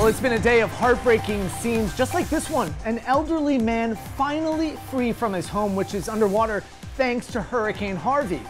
Well, it's been a day of heartbreaking scenes just like this one. An elderly man finally free from his home, which is underwater thanks to Hurricane Harvey.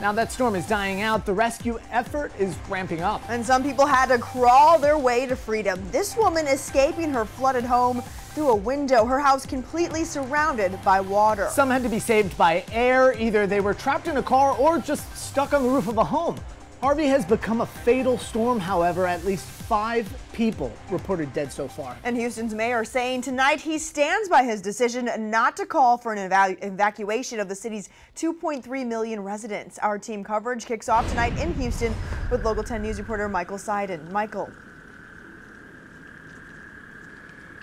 Now that storm is dying out, the rescue effort is ramping up. And some people had to crawl their way to freedom. This woman escaping her flooded home through a window, her house completely surrounded by water. Some had to be saved by air. Either they were trapped in a car or just stuck on the roof of a home. Harvey has become a fatal storm, however. At least 5 people reported dead so far. And Houston's mayor saying tonight he stands by his decision not to call for an evacuation of the city's 2.3 million residents. Our team coverage kicks off tonight in Houston with Local 10 News reporter Michael Seiden. Michael.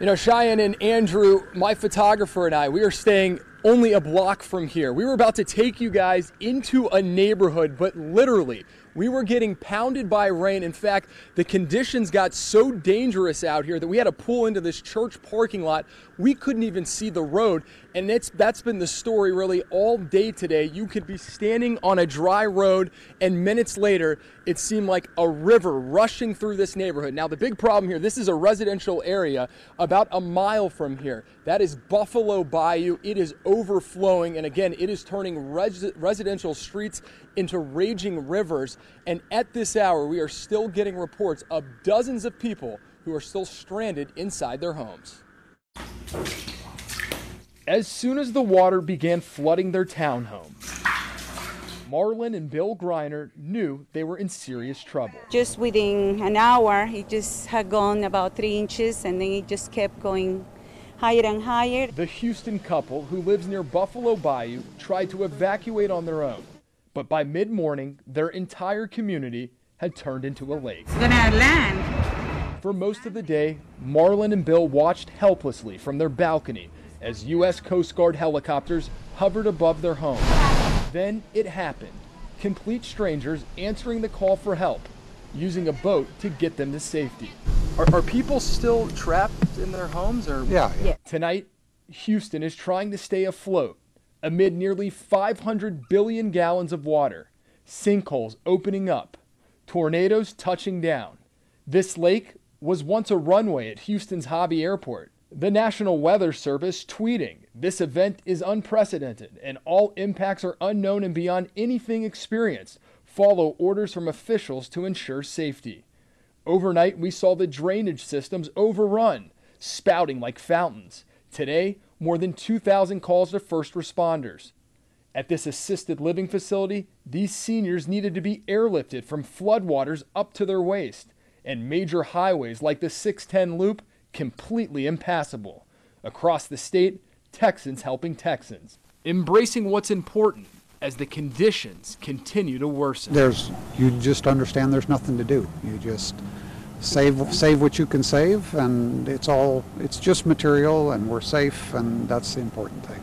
You know, Cheyenne and Andrew, my photographer, and I, we are staying only a block from here. We were about to take you guys into a neighborhood, but literally, we were getting pounded by rain. In fact, the conditions got so dangerous out here that we had to pull into this church parking lot. We couldn't even see the road, and that's been the story really all day today. You could be standing on a dry road, and minutes later, it seemed like a river rushing through this neighborhood. Now, the big problem here, this is a residential area about a mile from here. That is Buffalo Bayou. It is overflowing, and again, it is turning residential streets into raging rivers. And at this hour, we are still getting reports of dozens of people who are still stranded inside their homes. As soon as the water began flooding their townhome, Marlon and Bill Greiner knew they were in serious trouble. Just within an hour, it just had gone about 3 inches, and then it just kept going higher and higher. The Houston couple, who lives near Buffalo Bayou, tried to evacuate on their own. But by mid-morning, their entire community had turned into a lake. It's gonna land. For most of the day, Marlon and Bill watched helplessly from their balcony as U.S. Coast Guard helicopters hovered above their home. Then it happened. Complete strangers answering the call for help, using a boat to get them to safety. Are people still trapped in their homes? Or? Yeah. Tonight, Houston is trying to stay afloat amid nearly 500 billion gallons of water, sinkholes opening up, tornadoes touching down. This lake was once a runway at Houston's Hobby Airport. The National Weather Service tweeting, "This event is unprecedented and all impacts are unknown and beyond anything experienced. Follow orders from officials to ensure safety." Overnight, we saw the drainage systems overrun, spouting like fountains. Today, more than 2,000 calls to first responders. At this assisted living facility, these seniors needed to be airlifted from floodwaters up to their waist, and major highways like the 610 loop completely impassable. Across the state, Texans helping Texans, embracing what's important as the conditions continue to worsen. You just understand there's nothing to do. You just save what you can save, and it's just material, and we're safe, and that's the important thing.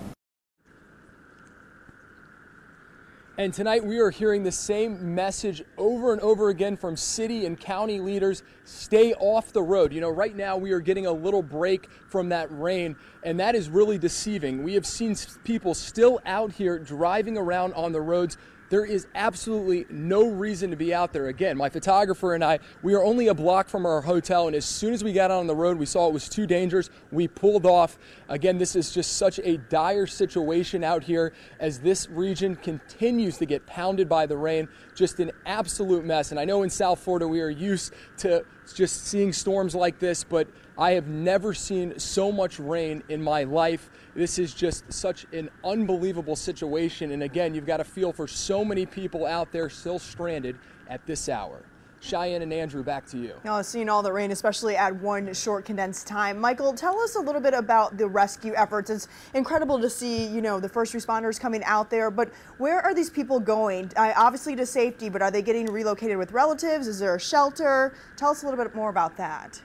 And tonight we are hearing the same message over and over again from city and county leaders: stay off the road. You know, right now we are getting a little break from that rain, and that is really deceiving. We have seen people still out here driving around on the roads. There is absolutely no reason to be out there. Again, my photographer and I, we are only a block from our hotel, and as soon as we got on the road, we saw it was too dangerous. We pulled off. Again, this is just such a dire situation out here as this region continues to get pounded by the rain. Just an absolute mess. And I know in South Florida we are used to just seeing storms like this, but I have never seen so much rain in my life. This is just such an unbelievable situation. And again, you've got to feel for so many people out there still stranded at this hour. Cheyenne and Andrew, back to you. Seeing all the rain, especially at one short condensed time. Michael, tell us a little bit about the rescue efforts. It's incredible to see, the first responders coming out there, but where are these people going? Obviously to safety, but are they getting relocated with relatives? Is there a shelter? Tell us a little bit more about that.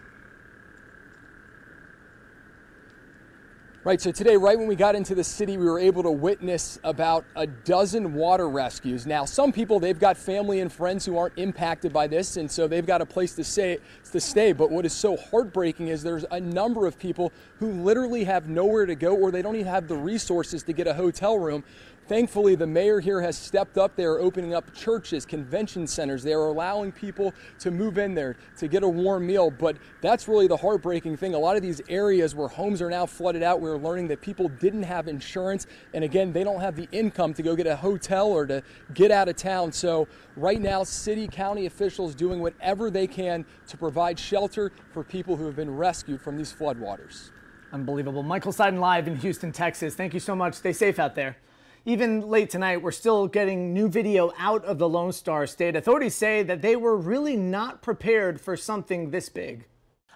Right, so today, right when we got into the city, we were able to witness about a dozen water rescues. Now, some people, they've got family and friends who aren't impacted by this, and so they've got a place to stay. But what is so heartbreaking is there's a number of people who literally have nowhere to go, or they don't even have the resources to get a hotel room. Thankfully, the mayor here has stepped up. They are opening up churches, convention centers. They are allowing people to move in there to get a warm meal. But that's really the heartbreaking thing. A lot of these areas where homes are now flooded out, we're learning that people didn't have insurance. And again, they don't have the income to go get a hotel or to get out of town. So right now, city, county officials doing whatever they can to provide shelter for people who have been rescued from these floodwaters. Unbelievable. Michael Seiden live in Houston, Texas. Thank you so much. Stay safe out there. Even late tonight, we're still getting new video out of the Lone Star State. Authorities say that they were really not prepared for something this big.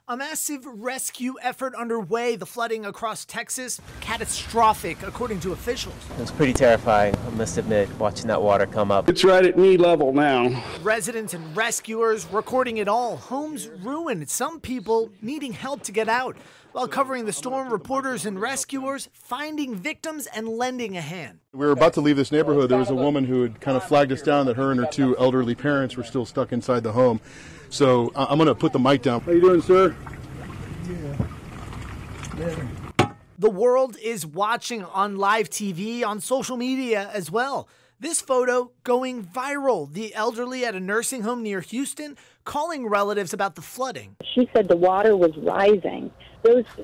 A massive rescue effort underway. The flooding across Texas, catastrophic, according to officials. It was pretty terrifying, I must admit, watching that water come up. It's right at knee level now. Residents and rescuers recording it all. Homes ruined, some people needing help to get out. While covering the storm, reporters and rescuers finding victims and lending a hand. We were about to leave this neighborhood. There was a woman who had kind of flagged us down that her and her two elderly parents were still stuck inside the home. So I'm going to put the mic down. How you doing, sir? The world is watching on live TV, on social media as well. This photo going viral. The elderly at a nursing home near Houston calling relatives about the flooding. She said the water was rising.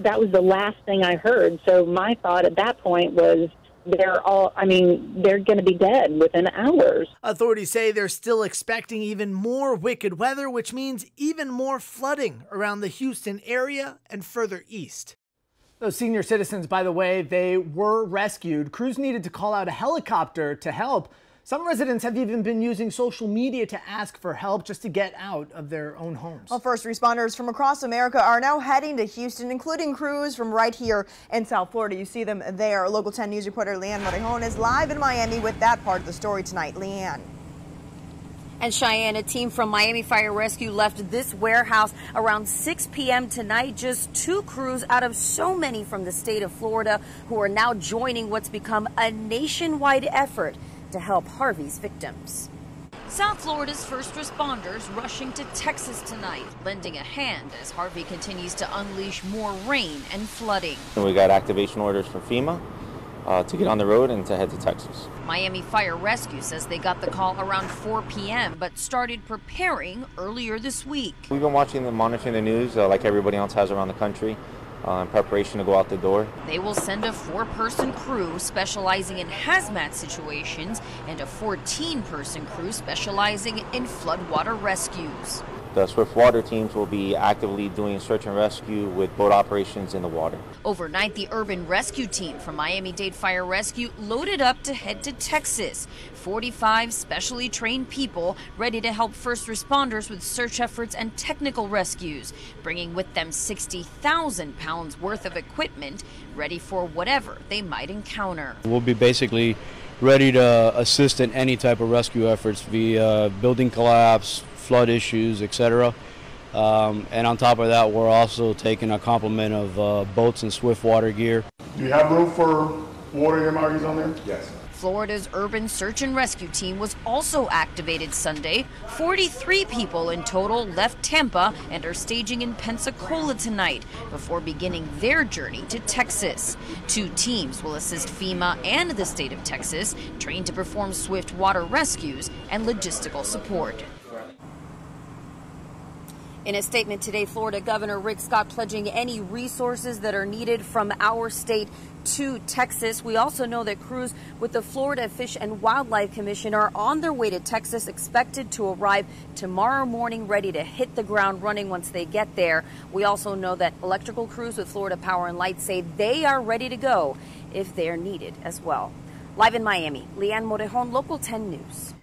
That was the last thing I heard. So my thought at that point was they're going to be dead within hours. Authorities say they're still expecting even more wicked weather, which means even more flooding around the Houston area and further east. Those senior citizens, by the way, they were rescued. Crews needed to call out a helicopter to help. Some residents have even been using social media to ask for help just to get out of their own homes. Well, first responders from across America are now heading to Houston, including crews from right here in South Florida. You see them there. Local 10 News reporter Leanne Morejon is live in Miami with that part of the story tonight. Leanne. And Cheyenne, a team from Miami Fire Rescue left this warehouse around 6 p.m. tonight. Just 2 crews out of so many from the state of Florida who are now joining what's become a nationwide effort to help Harvey's victims. South Florida's first responders rushing to Texas tonight, lending a hand as Harvey continues to unleash more rain and flooding. We got activation orders from FEMA to get on the road and to head to Texas. Miami Fire Rescue says they got the call around 4 p.m. but started preparing earlier this week. We've been watching and monitoring the news like everybody else has around the country. In preparation to go out the door. They will send a 4-person crew specializing in hazmat situations and a 14-person crew specializing in floodwater rescues. The swift water teams will be actively doing search and rescue with boat operations in the water. Overnight, the urban rescue team from Miami-Dade Fire Rescue loaded up to head to Texas. 45 specially trained people ready to help first responders with search efforts and technical rescues, bringing with them 60,000 pounds worth of equipment ready for whatever they might encounter. We'll be basically ready to assist in any type of rescue efforts via building collapse, flood issues, etc. And on top of that, we're also taking a complement of boats and swift water gear. Do you have room for water MREs on there? Yes. Florida's urban search and rescue team was also activated Sunday. 43 people in total left Tampa and are staging in Pensacola tonight before beginning their journey to Texas. 2 teams will assist FEMA and the state of Texas, trained to perform swift water rescues and logistical support. In a statement today, Florida Governor Rick Scott pledging any resources that are needed from our state to Texas. We also know that crews with the Florida Fish and Wildlife Commission are on their way to Texas, expected to arrive tomorrow morning, ready to hit the ground running once they get there. We also know that electrical crews with Florida Power and Light say they are ready to go if they are needed as well. Live in Miami, Leanne Morejon, Local 10 News.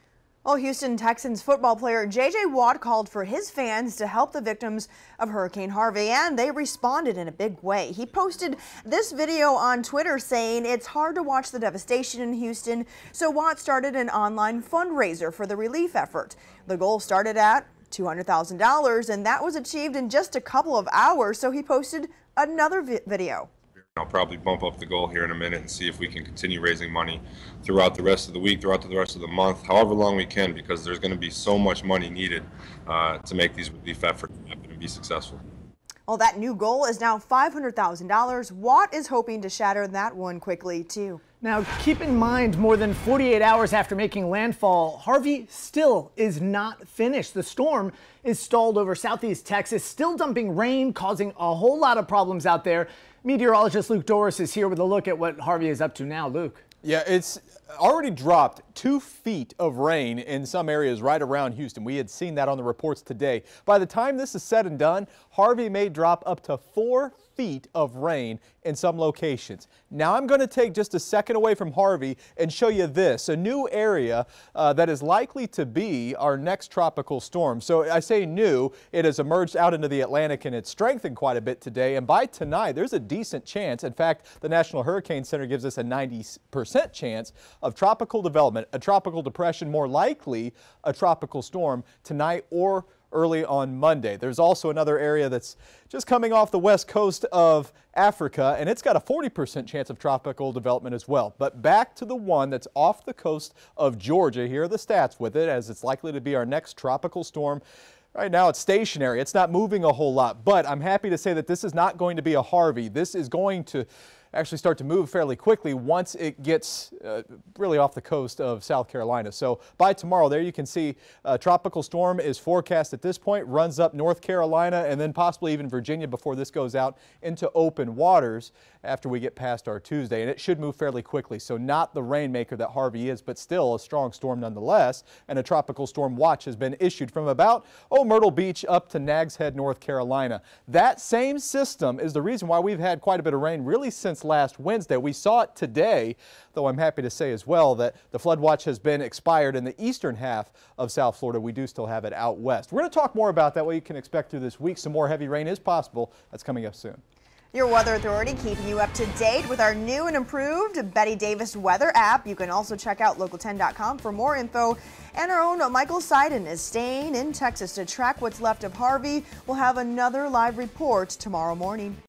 Well, Houston Texans football player J.J. Watt called for his fans to help the victims of Hurricane Harvey, and they responded in a big way. He posted this video on Twitter saying it's hard to watch the devastation in Houston, so Watt started an online fundraiser for the relief effort. The goal started at $200,000, and that was achieved in just a couple of hours, so he posted another video. I'll probably bump up the goal here in a minute and see if we can continue raising money throughout the rest of the week, throughout the rest of the month, however long we can, because there's going to be so much money needed to make these relief efforts happen and be successful. Well, that new goal is now $500,000. Watt is hoping to shatter that one quickly, too. Now, keep in mind, more than 48 hours after making landfall, Harvey still is not finished. The storm is stalled over southeast Texas, still dumping rain, causing a whole lot of problems out there. Meteorologist Luke Doris is here with a look at what Harvey is up to now. Luke. Yeah, it's already dropped 2 feet of rain in some areas right around Houston. We had seen that on the reports today. By the time this is said and done, Harvey may drop up to 4 feet of rain in some locations. Now I'm going to take just a second away from Harvey and show you this, a new area that is likely to be our next tropical storm. So I say new, it has emerged out into the Atlantic and it's strengthened quite a bit today. And by tonight, there's a decent chance. In fact, the National Hurricane Center gives us a 90% chance of tropical development, a tropical depression, more likely a tropical storm tonight or early on Monday. There's also another area that's just coming off the west coast of Africa, and it's got a 40% chance of tropical development as well. But back to the one that's off the coast of Georgia. Here are the stats with it, as it's likely to be our next tropical storm. Right now it's stationary. It's not moving a whole lot, but I'm happy to say that this is not going to be a Harvey. This is going to actually start to move fairly quickly once it gets really off the coast of South Carolina. So by tomorrow, there you can see a tropical storm is forecast at this point, runs up North Carolina and then possibly even Virginia before this goes out into open waters after we get past our Tuesday. And it should move fairly quickly. So not the rainmaker that Harvey is, but still a strong storm nonetheless. And a tropical storm watch has been issued from about Myrtle Beach up to Nags Head, North Carolina. That same system is the reason why we've had quite a bit of rain really since last Wednesday. We saw it today, though I'm happy to say as well that the flood watch has been expired in the eastern half of South Florida. We do still have it out west. We're going to talk more about that, what you can expect through this week. Some more heavy rain is possible. That's coming up soon. Your Weather Authority keeping you up to date with our new and improved Betty Davis weather app. You can also check out local10.com for more info. And our own Michael Seiden is staying in Texas to track what's left of Harvey. We'll have another live report tomorrow morning.